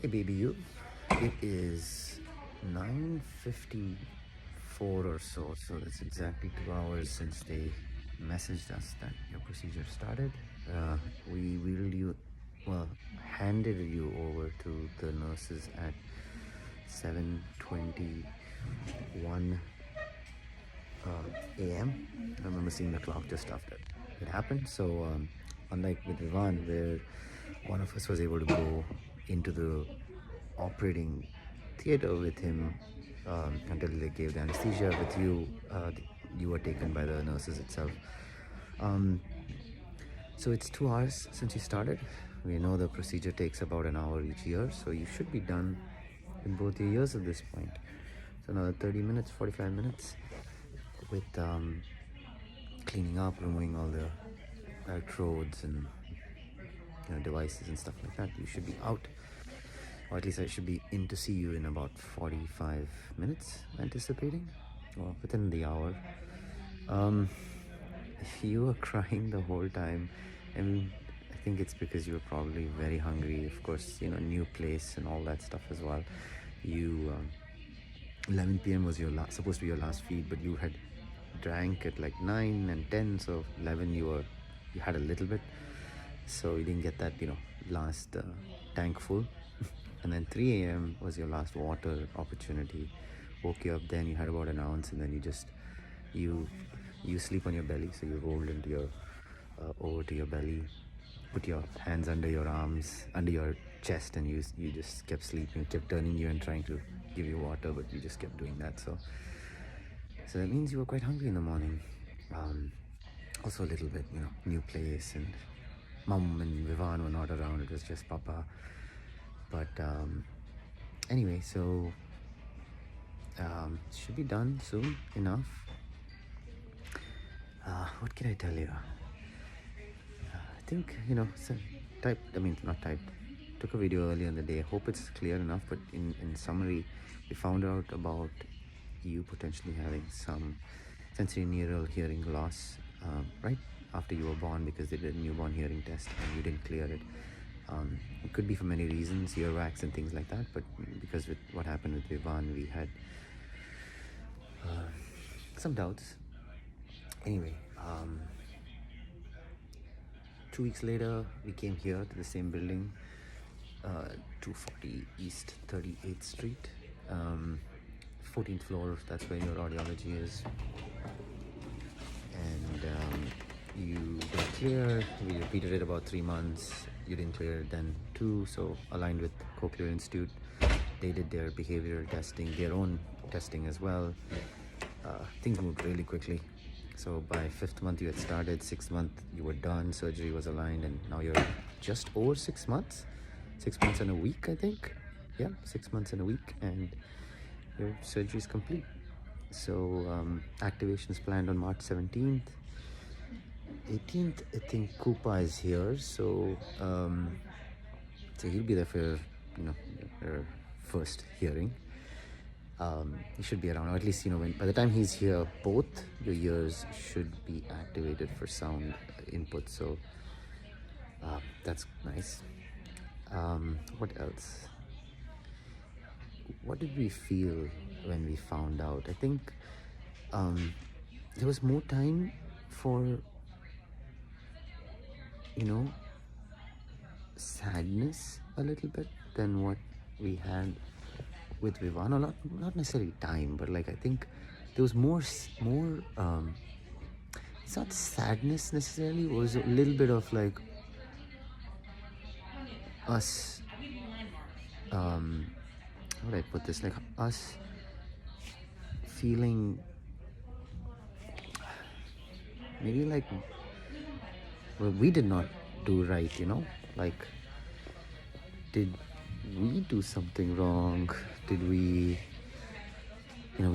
Hey baby you, it is 9:54 or so, so it's exactly 2 hours since they messaged us that your procedure started. We wheeled you, well, handed you over to the nurses at 7:21 a.m. I remember seeing the clock just after it happened. So unlike with Vivan, where one of us was able to go into the operating theater with him until they gave the anesthesia, with you, you were taken by the nurses itself. So it's 2 hours since you started. We know the procedure takes about an hour each year, so you should be done in both your ears at this point. So another 30 minutes, 45 minutes with cleaning up, removing all the electrodes and devices and stuff like that. You should be out, or at least I should be in to see you in about 45 minutes, anticipating, or within the hour. If you were crying the whole time, I mean, I think it's because you were probably very hungry. Of course, new place and all that stuff as well. You 11 p.m. was supposed to be your last feed, but you had drank at like 9 and 10, so 11 you had a little bit, so you didn't get that last tank full. And then 3 a.m. was your last water opportunity. Woke you up, then you had about an ounce, and then you sleep on your belly, so you rolled into your over to your belly, put your hands under your arms, under your chest, and you just kept sleeping. Kept turning you and trying to give you water, but you just kept doing that. So that means you were quite hungry in the morning. Also a little bit, new place, and Mom and Vivan were not around. It was just Papa. But anyway, so should be done soon enough. What can I tell you? I think, not typed. Took a video earlier in the day. Hope it's clear enough, but in summary, we found out about you potentially having some sensorineural hearing loss right after you were born, because they did a newborn hearing test and you didn't clear it. It could be for many reasons, earwax and things like that, but because with what happened with Vivan, we had some doubts. Anyway, 2 weeks later, we came here to the same building, 240 East 38th Street, 14th floor, that's where your audiology is. And you didn't clear. We repeated it about 3 months. You didn't clear it then too, so aligned with Cochlear Institute, they did their behavioral testing, their own testing as well. Things moved really quickly. So by 5th month you had started, 6th month you were done, surgery was aligned, and now you're just over 6 months. 6 months and a week, I think. Yeah, 6 months and a week, and your surgery is complete. So activation is planned on March 17th. 18th, I think Koopa is here, so he'll be there for your first hearing. He should be around, or at least by the time he's here, both your ears should be activated for sound input. So that's nice. What else? What did we feel when we found out? I think there was more time for sadness a little bit than what we had with Vivan. Or not necessarily time, but I think there was more it's not sadness necessarily, it was a little bit of us, how would I put this, us feeling maybe we did not do right, did we do something wrong? Did we, I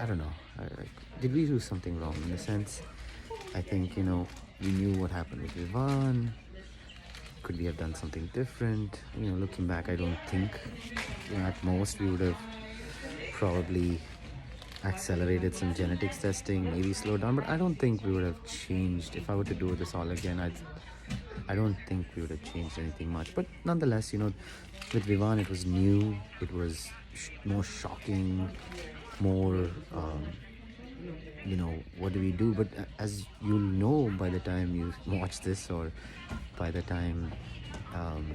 don't know, did we do something wrong? In the sense, I think, we knew what happened with Vivan. Could we have done something different? Looking back, I don't think, at most we would have probably accelerated some genetics testing, maybe slowed down, but I don't think we would have changed. If I were to do this all again, I don't think we would have changed anything much. But nonetheless, with Vivan, it was new, it was more shocking, more, what do we do? But as you'll know by the time you watch this, or by the time um,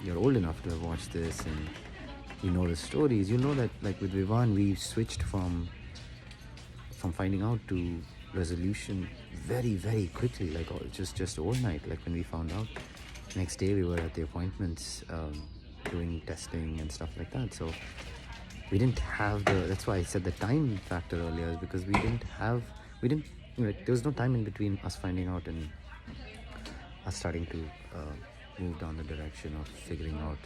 you're old enough to have watched this and you know the stories, you know that like with Vivan, we switched from finding out to resolution very, very quickly, like just overnight. Like when we found out, next day we were at the appointments, doing testing and stuff like that. So we didn't have that's why I said the time factor earlier, is because we didn't there was no time in between us finding out and us starting to move down the direction of figuring out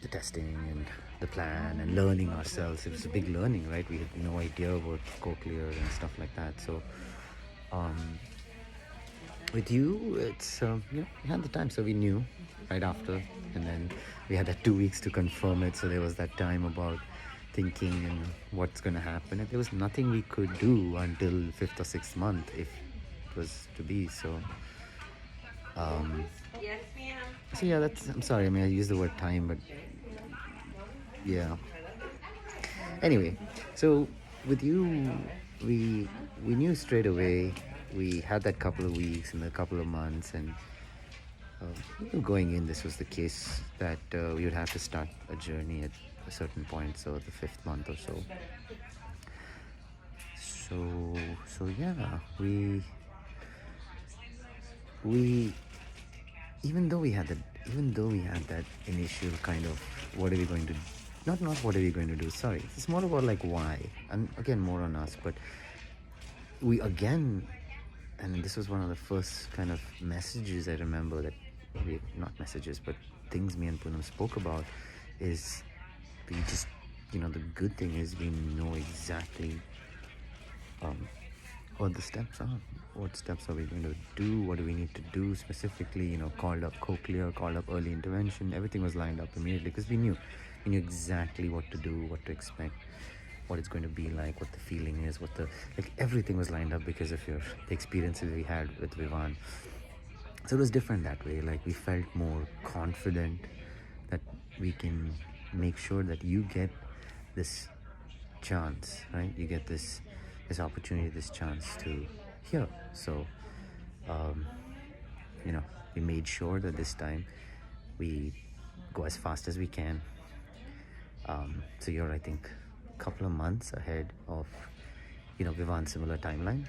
the testing and the plan and learning ourselves. It was a big learning, right? We had no idea about cochlear and stuff like that. So with you, it's we had the time, so we knew right after, and then we had that 2 weeks to confirm it. So there was that time about thinking and what's going to happen, and there was nothing we could do until 5th or 6th month if it was to be. So Yes, ma'am. so yeah, I'm sorry, I mean, I used the word time, but yeah. Anyway, so with you, we knew straight away. We had that couple of weeks and a couple of months, and even going in, this was the case that we would have to start a journey at a certain point, so the 5th month or so. So yeah, we even though we had that initial kind of what are we going to not what are we going to do, sorry, it's more about like why, and again more on us. But we again, and this was one of the first kind of messages I remember that not messages but things me and Poonam spoke about, is we just, the good thing is we know exactly what the steps are. What steps are we going to do? What do we need to do specifically? Called up cochlear, called up early intervention. Everything was lined up immediately because we knew exactly what to do, what to expect, what it's going to be like, what the feeling is, everything was lined up because of the experiences we had with Vivan. So it was different that way. Like we felt more confident that we can make sure that you get this chance, right? You get this opportunity, this chance to hear. So we made sure that this time we go as fast as we can. So you're, I think, a couple of months ahead of Vivan's similar timeline.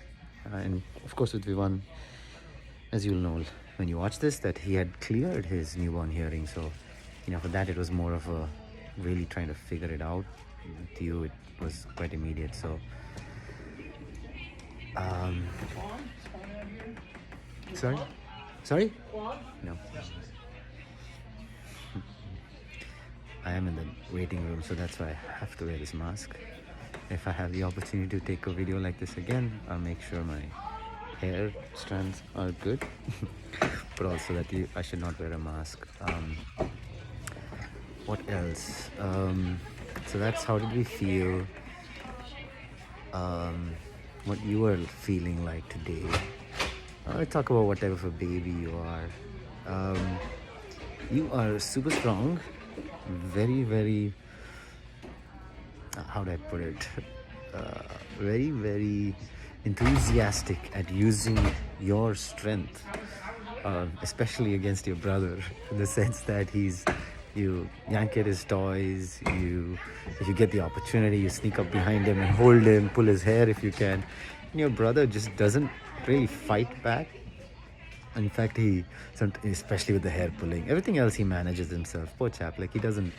And of course with Vivan, as you'll know when you watch this, that he had cleared his newborn hearing. So for that it was more of a really trying to figure it out. With you it was quite immediate. So sorry no, I am in the waiting room, so that's why I have to wear this mask. If I have the opportunity to take a video like this again, I'll make sure my hair strands are good but also that I should not wear a mask. What else? So that's how did we feel, what you were feeling like today. Let's talk about what type of a baby you are. You are super strong, very, very, how do I put it, very, very enthusiastic at using your strength, especially against your brother, in the sense that you yank at his toys, if you get the opportunity, you sneak up behind him and hold him, pull his hair if you can. And your brother just doesn't really fight back. In fact, especially with the hair pulling, everything else he manages himself. Poor chap, like he doesn't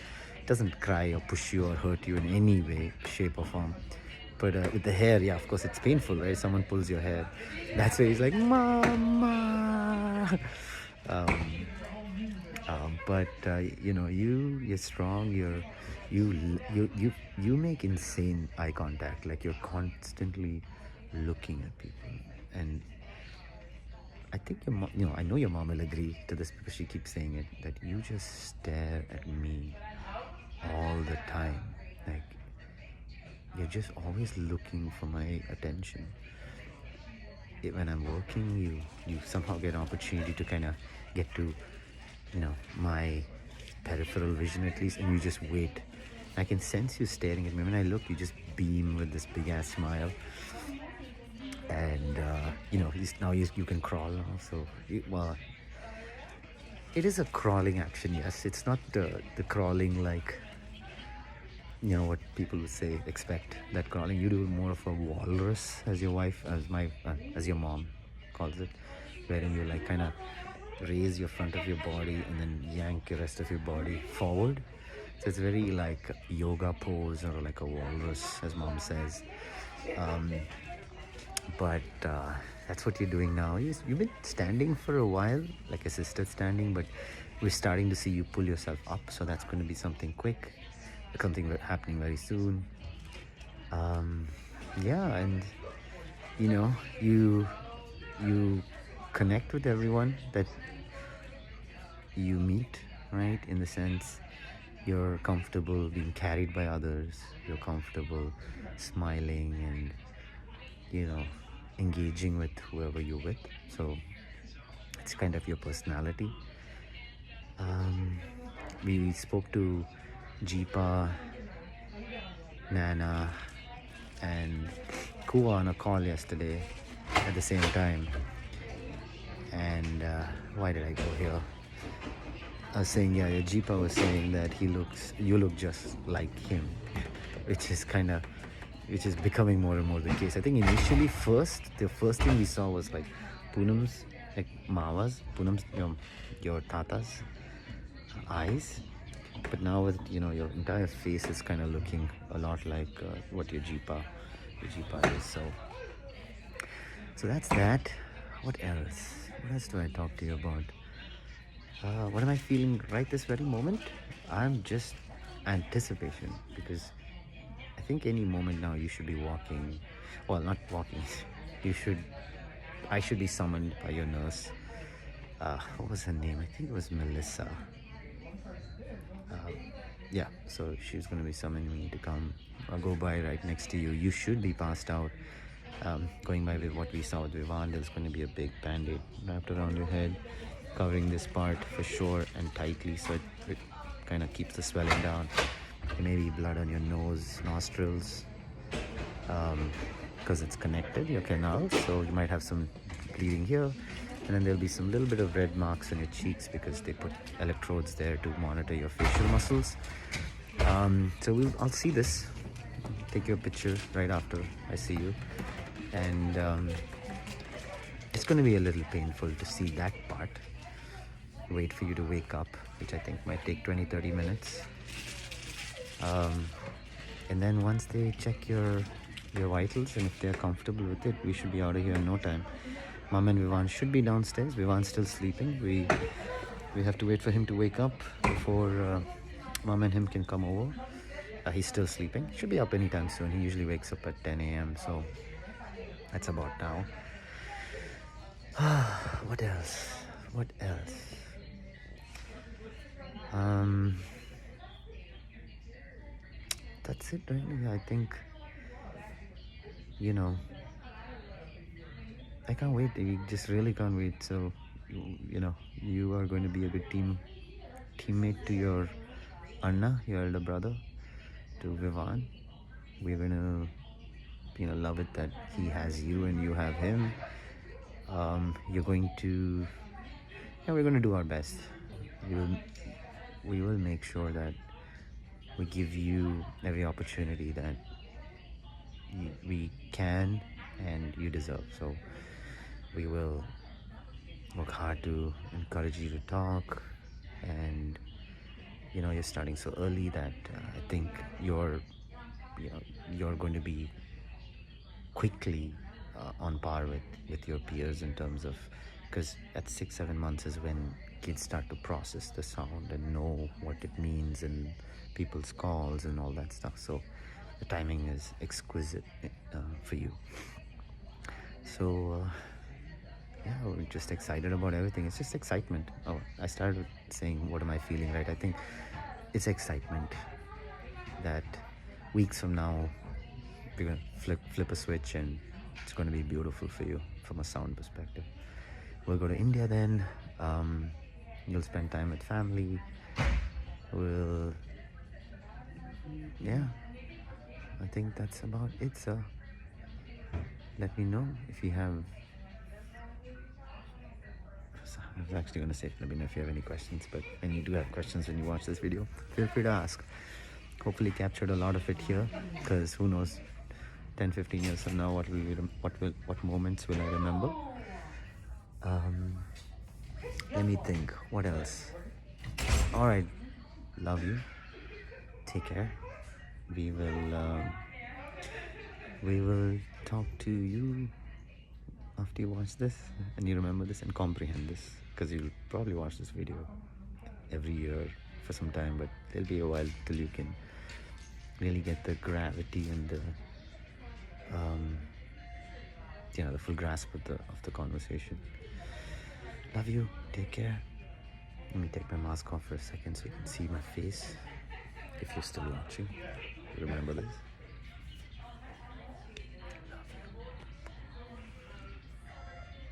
cry or push you or hurt you in any way, shape or form. But with the hair, yeah, of course it's painful, right? Someone pulls your hair. That's where he's like, Mama. But you're strong. You make insane eye contact. Like you're constantly looking at people, and I think your mom, I know your mom will agree to this because she keeps saying it, that you just stare at me all the time. Like you're just always looking for my attention. When I'm working, you somehow get an opportunity to kind of get to, my peripheral vision at least, and you just wait. I can sense you staring at me. When I look, you just beam with this big ass smile, and now you can crawl now. So, well, it is a crawling action. Yes, it's not the crawling like what people would say expect that crawling. You do more of a walrus, as your wife, as your mom calls it, wherein you like kind of raise your front of your body and then yank the rest of your body forward. So it's very like yoga pose or like a walrus, as mom says. But that's what you're doing now. You've been standing for a while, like assisted standing, but we're starting to see you pull yourself up. So that's going to be something quick, something happening very soon. Yeah, and you connect with everyone that you meet, right? In the sense you're comfortable being carried by others, you're comfortable smiling and engaging with whoever you're with. So it's kind of your personality. We spoke to Jeepa, Nana, and Kuwa on a call yesterday at the same time. And why did I go here? I was saying, yeah, Jeepa was saying that you look just like him, which is becoming more and more the case. I think initially the first thing we saw was like Poonam's, like Mawa's, Poonam's, your Tata's eyes. But now with, your entire face is kind of looking a lot like what your Jeepa is. So that's that. What else? What else do I talk to you about? What am I feeling right this very moment? I'm just anticipation, because I think any moment now you should be walking. Well, not walking. I should be summoned by your nurse. What was her name? I think it was Melissa. Yeah, so she's going to be summoning me to come. I'll go by right next to you. You should be passed out. Going by with what we saw with Vivan, there's going to be a big band-aid wrapped around your head, covering this part for sure and tightly, so it kind of keeps the swelling down. There may be blood on your nose, nostrils, because it's connected, your canal, so you might have some bleeding here, and then there'll be some little bit of red marks on your cheeks because they put electrodes there to monitor your facial muscles. So I'll see this, take your picture right after I see you, and it's going to be a little painful to see that part. Wait for you to wake up, which I think might take 20-30 minutes, and then once they check your vitals, and if they're comfortable with it, we should be out of here in no time. Mom and Vivan should be downstairs. Vivan's still sleeping. We have to wait for him to wake up before Mom and him can come over. He's still sleeping. Should be up anytime soon. He usually wakes up at 10 a.m. So that's about now. What else? That's it really. I think, I can't wait. I just really can't wait. So, you are going to be a good teammate to your Anna, your elder brother, to Vivan. We're going to, love it that he has you and you have him. You're going to, we're going to do our best. We will make sure that we give you every opportunity that we can and you deserve. So we will work hard to encourage you to talk, and you're starting so early that I think you're going to be quickly on par with your peers in terms of, because at 6-7 months is when kids start to process the sound and know what it means and people's calls and all that stuff. So the timing is exquisite for you. So yeah, we're just excited about everything. It's just excitement. Oh, I started saying what am I feeling, right? I think it's excitement that weeks from now we're going to flip a switch and it's going to be beautiful for you from a sound perspective. We'll go to India then. You'll spend time with family. Will, yeah, I think that's about it, sir. Let me know if you have. I was actually going to say, let me know if you have any questions, but when you do have questions when you watch this video, feel free to ask. Hopefully captured a lot of it here, because who knows, 10-15 years from now, what moments will I remember? um, Let me think, what else? All right, love you, take care. We will talk to you after you watch this and you remember this and comprehend this, because you'll probably watch this video every year for some time, but it'll be a while till you can really get the gravity and the the full grasp of the conversation. Love you, take care. Let me take my mask off for a second so you can see my face if you're still watching. Remember this.